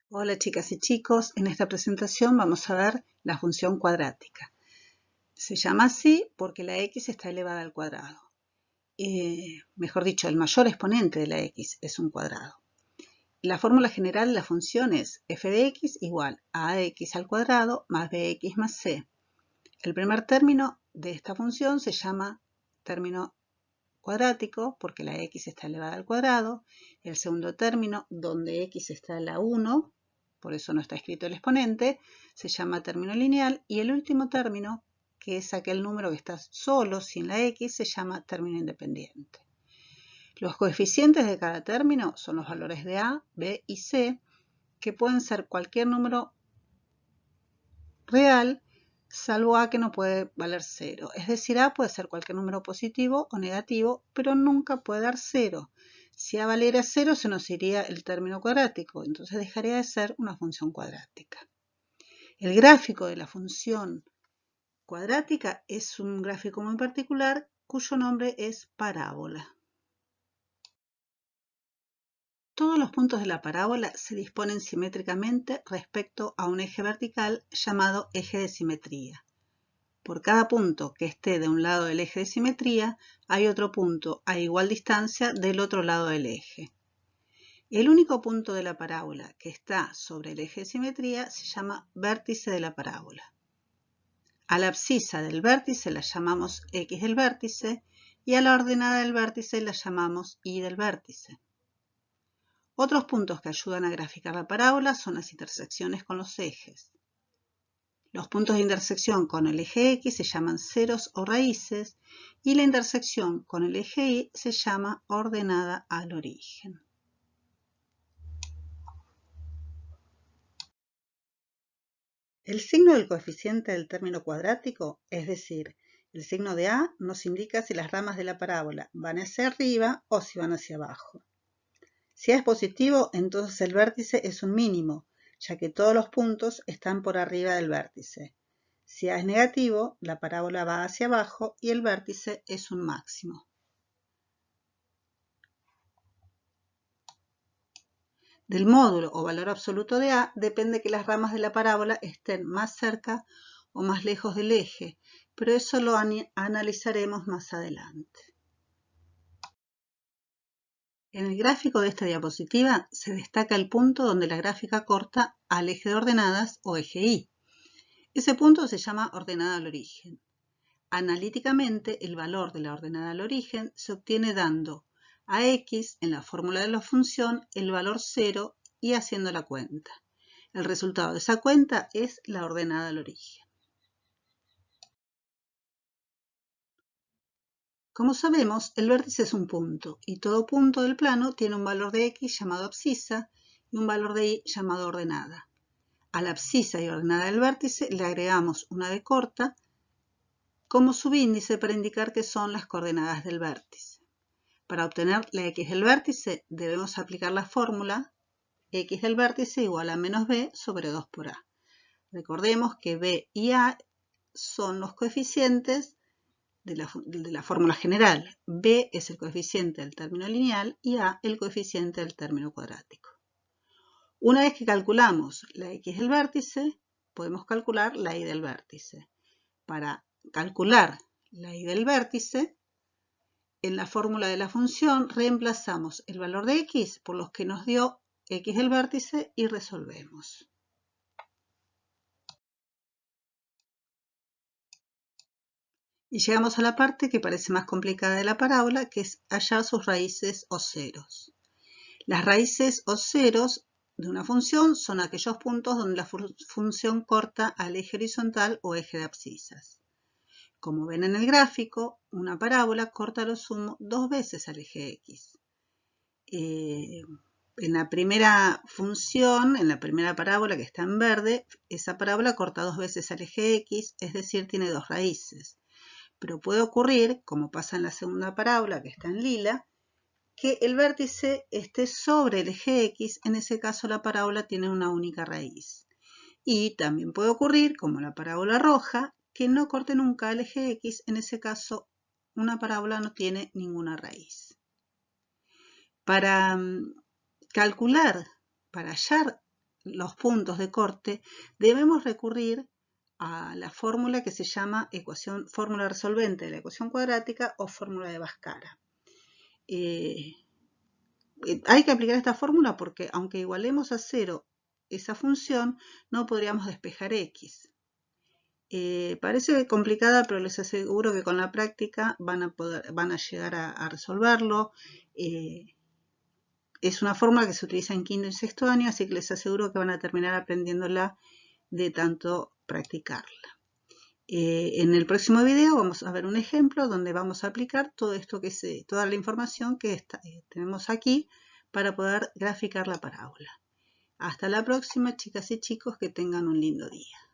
Hola chicas y chicos, en esta presentación vamos a ver la función cuadrática. Se llama así porque la x está elevada al cuadrado. Mejor dicho, el mayor exponente de la x es un cuadrado. La fórmula general de la función es f de x igual a ax al cuadrado más bx más c. El primer término de esta función se llama término cuadrático porque la x está elevada al cuadrado. El segundo término, donde x está en la 1, por eso no está escrito el exponente, se llama término lineal. Y el último término, que es aquel número que está solo sin la x, se llama término independiente. Los coeficientes de cada término son los valores de a, b y c, que pueden ser cualquier número real, salvo a que no puede valer 0. Es decir, a puede ser cualquier número positivo o negativo, pero nunca puede dar 0. Si a valiera 0, se nos iría el término cuadrático, entonces dejaría de ser una función cuadrática. El gráfico de la función cuadrática es un gráfico muy particular cuyo nombre es parábola. Todos los puntos de la parábola se disponen simétricamente respecto a un eje vertical llamado eje de simetría. Por cada punto que esté de un lado del eje de simetría, hay otro punto a igual distancia del otro lado del eje. El único punto de la parábola que está sobre el eje de simetría se llama vértice de la parábola. A la abscisa del vértice la llamamos x del vértice y a la ordenada del vértice la llamamos y del vértice. Otros puntos que ayudan a graficar la parábola son las intersecciones con los ejes. Los puntos de intersección con el eje X se llaman ceros o raíces y la intersección con el eje Y se llama ordenada al origen. El signo del coeficiente del término cuadrático, es decir, el signo de A, nos indica si las ramas de la parábola van hacia arriba o si van hacia abajo. Si A es positivo, entonces el vértice es un mínimo, ya que todos los puntos están por arriba del vértice. Si A es negativo, la parábola va hacia abajo y el vértice es un máximo. Del módulo o valor absoluto de A depende que las ramas de la parábola estén más cerca o más lejos del eje, pero eso lo analizaremos más adelante. En el gráfico de esta diapositiva se destaca el punto donde la gráfica corta al eje de ordenadas o eje Y. Ese punto se llama ordenada al origen. Analíticamente, el valor de la ordenada al origen se obtiene dando a x en la fórmula de la función el valor 0 y haciendo la cuenta. El resultado de esa cuenta es la ordenada al origen. Como sabemos, el vértice es un punto y todo punto del plano tiene un valor de x llamado abscisa y un valor de y llamado ordenada. A la abscisa y ordenada del vértice le agregamos una b corta como subíndice para indicar que son las coordenadas del vértice. Para obtener la x del vértice debemos aplicar la fórmula x del vértice igual a menos b sobre 2 por a. Recordemos que b y a son los coeficientes de la fórmula general. B es el coeficiente del término lineal y a el coeficiente del término cuadrático. Una vez que calculamos la x del vértice, podemos calcular la y del vértice. Para calcular la y del vértice, en la fórmula de la función reemplazamos el valor de x por los que nos dio x del vértice y resolvemos. Y llegamos a la parte que parece más complicada de la parábola, que es hallar sus raíces o ceros. Las raíces o ceros de una función son aquellos puntos donde la función corta al eje horizontal o eje de abscisas. Como ven en el gráfico, una parábola corta a lo sumo 2 veces al eje x. En la primera función, en la primera parábola que está en verde, esa parábola corta 2 veces al eje x, es decir, tiene 2 raíces. Pero puede ocurrir, como pasa en la segunda parábola que está en lila, que el vértice esté sobre el eje x, en ese caso la parábola tiene una única raíz. Y también puede ocurrir, como la parábola roja, que no corte nunca el eje x, en ese caso una parábola no tiene ninguna raíz. Para calcular, para hallar los puntos de corte, debemos recurrir a la fórmula que se llama fórmula resolvente de la ecuación cuadrática o fórmula de Bhaskara. Hay que aplicar esta fórmula porque aunque igualemos a 0 esa función, no podríamos despejar x. Parece complicada, pero les aseguro que con la práctica van a llegar a resolverlo. Es una fórmula que se utiliza en quinto y sexto año, así que les aseguro que van a terminar aprendiéndola de tanto practicarla. En el próximo video vamos a ver un ejemplo donde vamos a aplicar todo esto toda la información que tenemos aquí para poder graficar la parábola. Hasta la próxima, chicas y chicos, que tengan un lindo día.